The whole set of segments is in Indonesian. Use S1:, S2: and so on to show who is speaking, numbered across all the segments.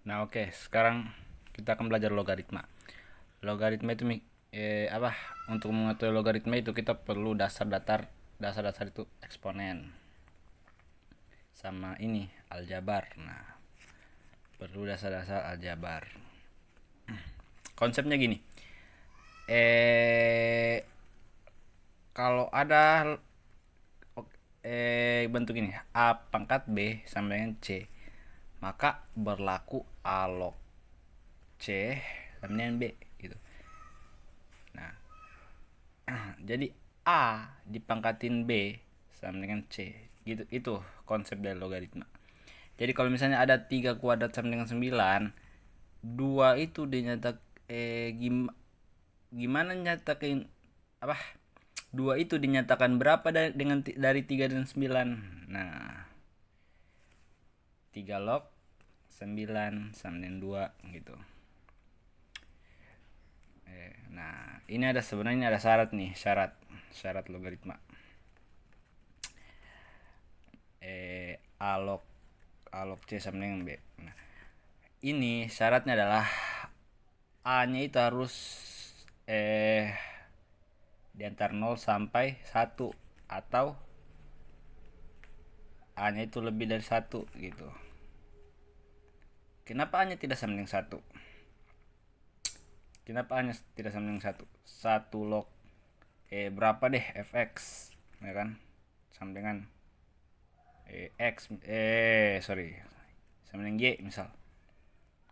S1: Nah, oke, sekarang kita akan belajar logaritma. Logaritma itu apa? Untuk mengetahui logaritma itu kita perlu dasar-dasar itu eksponen sama ini aljabar. Nah, perlu dasar-dasar aljabar. Konsepnya gini. Kalau ada bentuk ini A pangkat B sama dengan C, maka berlaku A log C sama dengan B gitu. Nah, jadi A dipangkatin B sama dengan C gitu. Itu konsep dari logaritma. Jadi kalau misalnya ada 3 kuadrat sama dengan 9, 2 itu dinyatak gimana nyatakan apa? 2 itu dinyatakan berapa dari 3 dan 9. Nah, 3 log 9 sama dengan 2 gitu. Nah, ini sebenarnya ada syarat nih, syarat logaritma. A log C sama dengan B. Nah, ini syaratnya adalah A-nya itu harus di antara 0 sampai 1 atau A-nya itu lebih dari 1 gitu. Kenapa A-nya tidak sama dengan 1? Kenapa A-nya tidak sama dengan 1? 1 log berapa deh fx, ya kan? Sama dengan x sorry, sama dengan y misal.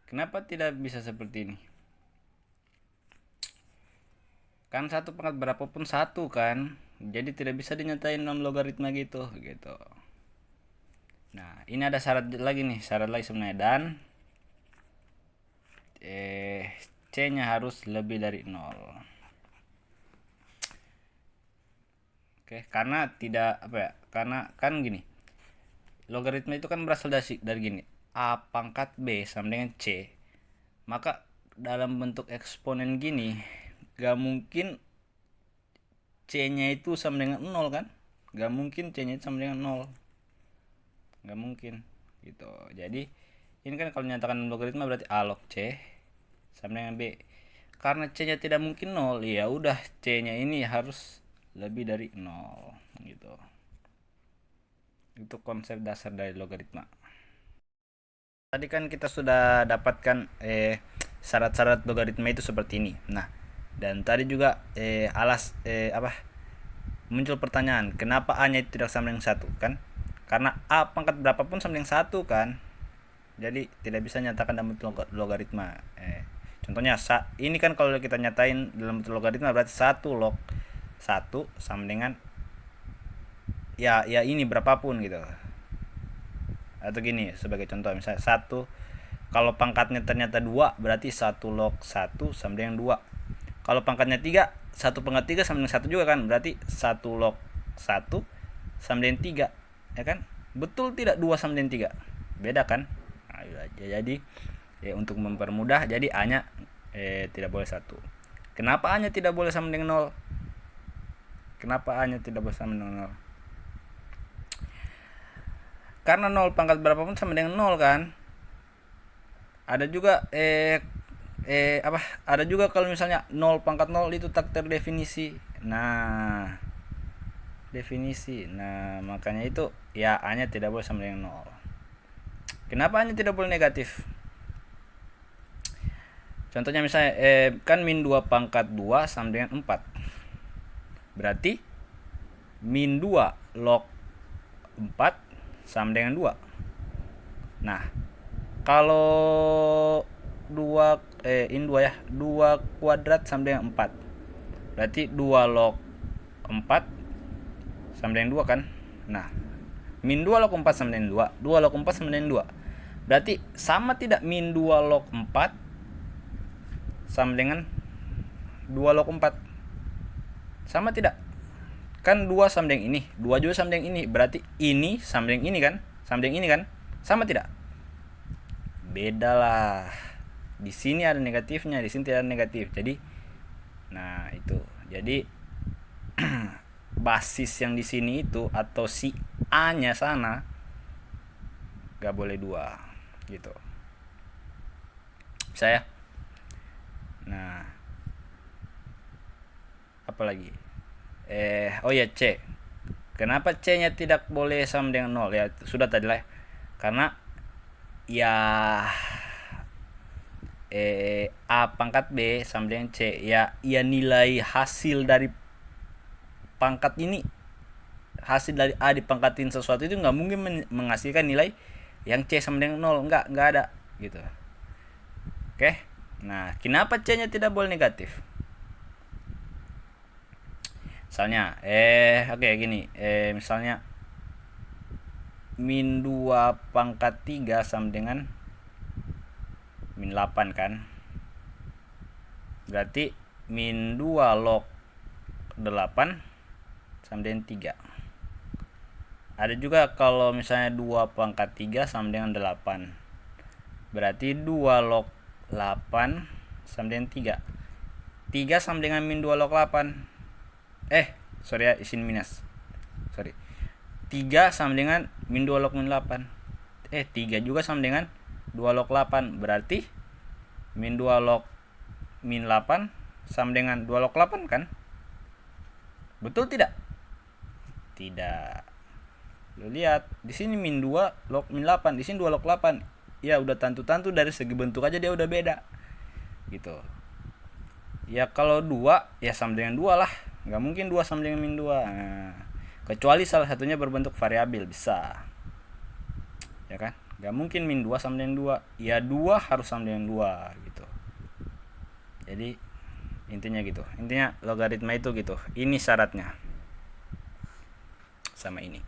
S1: Kenapa tidak bisa seperti ini? Kan 1 pangkat berapapun 1 kan, jadi tidak bisa dinyatain non logaritma gitu. Nah, ini ada syarat lagi nih, sebenarnya, dan C-nya harus lebih dari 0. Oke, karena tidak apa ya? Karena kan gini. Logaritma itu kan berasal dari gini. A pangkat B sama dengan C. Maka dalam bentuk eksponen gini, gak mungkin C-nya itu sama dengan 0 kan? Gak mungkin C-nya itu sama dengan 0. Gak mungkin gitu. Jadi ini kan kalau nyatakan logaritma berarti A log C sama dengan B. Karena C-nya tidak mungkin 0, ya udah C-nya ini harus lebih dari 0 gitu. Itu konsep dasar dari logaritma. Tadi kan kita sudah dapatkan syarat-syarat logaritma itu seperti ini. Nah, dan tadi juga muncul pertanyaan, kenapa A-nya tidak sama dengan 1 kan? Karena A pangkat berapapun sama dengan 1 kan. Jadi tidak bisa nyatakan dalam bentuk logaritma. Contohnya ini kan kalau kita nyatain dalam bentuk logaritma berarti 1 log 1 sama dengan ya ini berapapun gitu. Atau gini sebagai contoh, misalnya 1 kalau pangkatnya ternyata 2 berarti 1 log 1 sama dengan 2. Kalau pangkatnya 3, 1 pangkat 3 sama dengan 1 juga kan, berarti 1 log 1 sama dengan 3, ya kan? Betul tidak 2 sama dengan 3? Beda kan? Nah, jadi untuk mempermudah, jadi A-nya tidak boleh 1. Kenapa A-nya tidak boleh sama dengan 0? Kenapa A-nya tidak boleh sama dengan 0? Karena 0 pangkat berapapun sama dengan 0 kan. Ada juga ada juga kalau misalnya 0 pangkat 0 itu tak terdefinisi. Nah, definisi. Nah, makanya itu ya A-nya tidak boleh sama dengan 0. Kenapa A-nya tidak boleh negatif? Contohnya misalnya kan min 2 pangkat 2 sama dengan 4. Berarti min 2 log 4 sama dengan 2. Nah, kalau 2 ini 2 ya. 2 kuadrat sama dengan 4. Berarti 2 log 4 sama dengan 2 kan? Nah, min 2 log 4 sama dengan 2. 2 log 4 sama dengan 2. Berarti sama tidak min 2 log 4 sama dengan 2 log 4? Sama tidak? Kan 2 sama dengan ini, 2 juga sama dengan ini. Berarti ini sama dengan ini kan? Sama dengan ini kan? Sama tidak? Beda lah. Di sini ada negatifnya, di sini tidak ada negatif. Jadi nah itu. Jadi basis yang di sini itu atau si A-nya sana gak boleh 2 gitu. Bisa ya. Nah, apalagi oh ya, C. Kenapa C-nya tidak boleh sama dengan 0? Ya sudah tadi lah. Karena ya A pangkat B sama dengan C, ya nilai hasil dari pangkat ini, hasil dari A dipangkatin sesuatu itu nggak mungkin menghasilkan nilai yang C sama dengan 0. Nggak ada gitu. Oke. Nah, kenapa C-nya tidak boleh negatif? Misalnya oke gini, misalnya min 2 pangkat 3 sama dengan min 8 kan. Berarti min 2 log 8 sama dengan 3. Ada juga kalau misalnya 2 pangkat 3 sama dengan 8. Berarti 2 log 8 sama dengan 3. 3 sama dengan min 2 log 8. Sorry ya, izin minus. Sorry. 3 sama dengan min 2 log min 8. 3 juga sama dengan 2 log 8. Berarti min 2 log min 8 sama dengan 2 log 8 kan? Betul tidak? Tidak. Lo lihat, di sini min 2 log min 8, di sini 2 log 8. Ya udah tentu dari segi bentuk aja dia udah beda. Gitu. Ya kalau 2 ya sama dengan 2 lah. Nggak mungkin 2 sama dengan min 2. Nah, kecuali salah satunya berbentuk variabel, bisa. Ya kan? Nggak mungkin min 2 sama dengan 2. Ya 2 harus sama dengan 2 gitu. Jadi intinya gitu. Intinya logaritma itu gitu. Ini syaratnya. Sama ini.